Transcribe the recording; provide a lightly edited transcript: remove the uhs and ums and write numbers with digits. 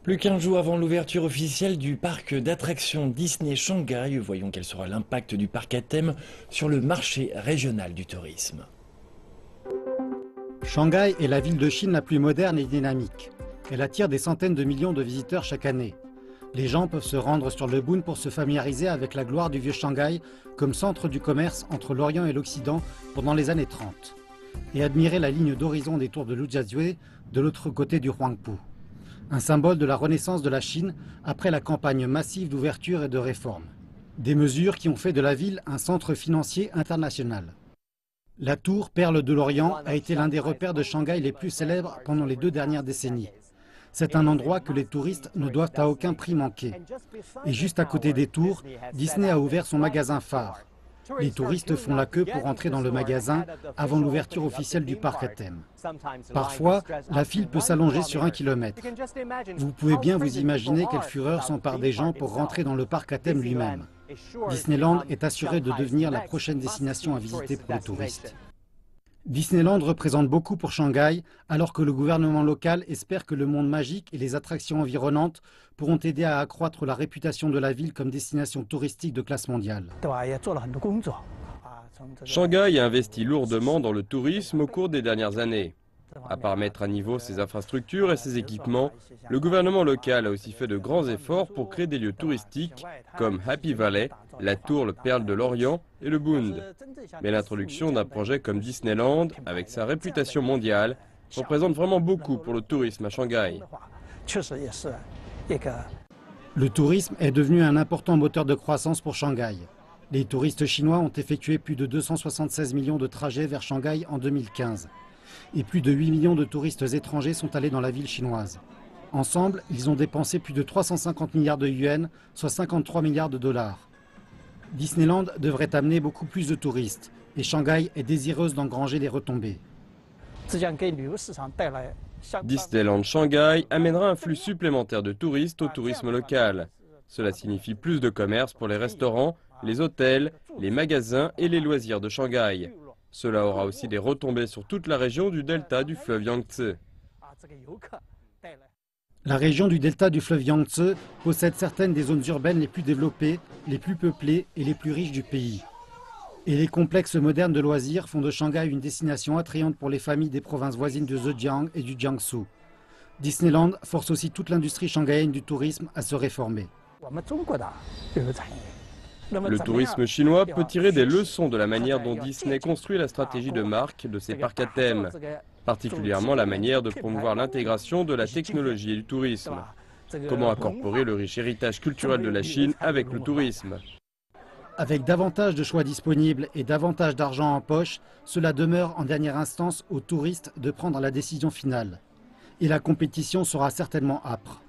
Plus qu'1 jour avant l'ouverture officielle du parc d'attractions Disney Shanghai, voyons quel sera l'impact du parc à thème sur le marché régional du tourisme. Shanghai est la ville de Chine la plus moderne et dynamique. Elle attire des centaines de millions de visiteurs chaque année. Les gens peuvent se rendre sur le Bund pour se familiariser avec la gloire du vieux Shanghai comme centre du commerce entre l'Orient et l'Occident pendant les années 30. Et admirer la ligne d'horizon des tours de Lujiazui de l'autre côté du Huangpu. Un symbole de la renaissance de la Chine après la campagne massive d'ouverture et de réforme. Des mesures qui ont fait de la ville un centre financier international. La tour Perle de l'Orient a été l'un des repères de Shanghai les plus célèbres pendant les 2 dernières décennies. C'est un endroit que les touristes ne doivent à aucun prix manquer. Et juste à côté des tours, Disney a ouvert son magasin phare. Les touristes font la queue pour entrer dans le magasin avant l'ouverture officielle du parc à thème. Parfois, la file peut s'allonger sur 1 kilomètre. Vous pouvez bien vous imaginer quelle fureur s'empare des gens pour rentrer dans le parc à thème lui-même. Disneyland est assuré de devenir la prochaine destination à visiter pour les touristes. Disneyland représente beaucoup pour Shanghai, alors que le gouvernement local espère que le monde magique et les attractions environnantes pourront aider à accroître la réputation de la ville comme destination touristique de classe mondiale. Shanghai a investi lourdement dans le tourisme au cours des dernières années. À part mettre à niveau ses infrastructures et ses équipements, le gouvernement local a aussi fait de grands efforts pour créer des lieux touristiques comme Happy Valley, la tour Perle de l'Orient et le Bund. Mais l'introduction d'un projet comme Disneyland, avec sa réputation mondiale, représente vraiment beaucoup pour le tourisme à Shanghai. Le tourisme est devenu un important moteur de croissance pour Shanghai. Les touristes chinois ont effectué plus de 276 millions de trajets vers Shanghai en 2015. Et plus de 8 millions de touristes étrangers sont allés dans la ville chinoise. Ensemble, ils ont dépensé plus de 350 milliards de yuans, soit 53 milliards de dollars. Disneyland devrait amener beaucoup plus de touristes, et Shanghai est désireuse d'engranger les retombées. Disneyland Shanghai amènera un flux supplémentaire de touristes au tourisme local. Cela signifie plus de commerce pour les restaurants, les hôtels, les magasins et les loisirs de Shanghai. Cela aura aussi des retombées sur toute la région du delta du fleuve Yangtze. La région du delta du fleuve Yangtze possède certaines des zones urbaines les plus développées, les plus peuplées et les plus riches du pays. Et les complexes modernes de loisirs font de Shanghai une destination attrayante pour les familles des provinces voisines de Zhejiang et du Jiangsu. Disneyland force aussi toute l'industrie shanghaïenne du tourisme à se réformer. Le tourisme chinois peut tirer des leçons de la manière dont Disney construit la stratégie de marque de ses parcs à thème, particulièrement la manière de promouvoir l'intégration de la technologie et du tourisme. Comment incorporer le riche héritage culturel de la Chine avec le tourisme? Avec davantage de choix disponibles et davantage d'argent en poche, cela demeure en dernière instance aux touristes de prendre la décision finale. Et la compétition sera certainement âpre.